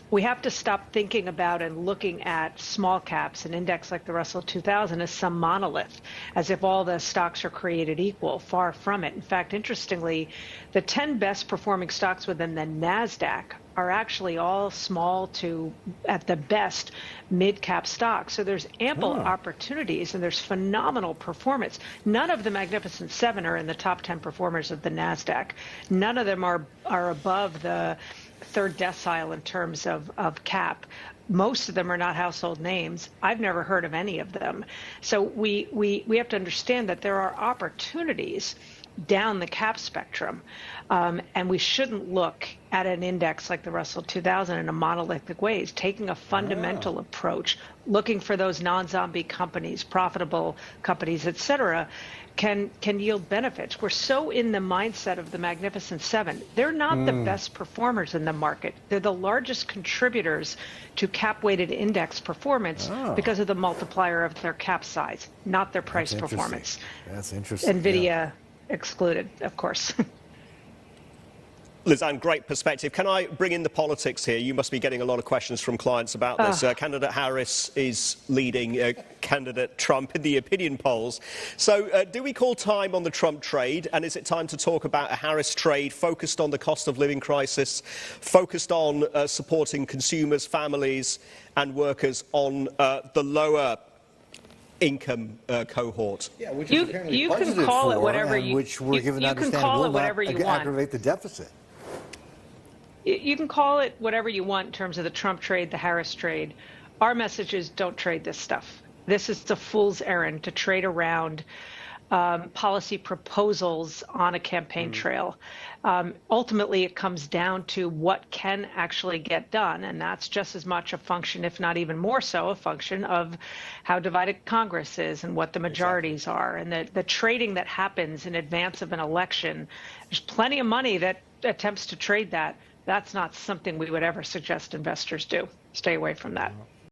we have to stop thinking about and looking at small caps, an index like the Russell 2000, as some monolith, as if all the stocks are created equal. Far from it. In fact, interestingly, the 10 best performing stocks within the NASDAQ are actually all small to, at the best, mid-cap stocks. So there's ample opportunities and there's phenomenal performance. None of the Magnificent Seven are in the top 10 performers of the NASDAQ. None of them are above the third decile in terms of cap. Most of them are not household names. I've never heard of any of them. So we have to understand that there are opportunities down the cap spectrum, and we shouldn't look at an index like the Russell 2000 in a monolithic ways, taking a fundamental approach, looking for those non-zombie companies, profitable companies, et cetera, can yield benefits. We're so in the mindset of the Magnificent Seven. They're not the best performers in the market. They're the largest contributors to cap-weighted index performance because of the multiplier of their cap size, not their price performance. That's interesting. NVIDIA excluded, of course. Lizanne, great perspective. Can I bring in the politics here? You must be getting a lot of questions from clients about this. Candidate Harris is leading candidate Trump in the opinion polls. So do we call time on the Trump trade? And is it time to talk about a Harris trade focused on the cost of living crisis, focused on supporting consumers, families and workers on the lower income cohort? Yeah, which you is apparently can budgeted call it for, whatever and you which we're given to you can understand call it will whatever not you want. aggravate the deficit. You can call it whatever you want in terms of the Trump trade, the Harris trade. Our message is don't trade this stuff. This is the fool's errand to trade around policy proposals on a campaign trail. Ultimately, it comes down to what can actually get done, and that's just as much a function, if not even more so, a function of how divided Congress is and what the majorities are. And the trading that happens in advance of an election, there's plenty of money that attempts to trade that. That's not something we would ever suggest investors do. Stay away from that.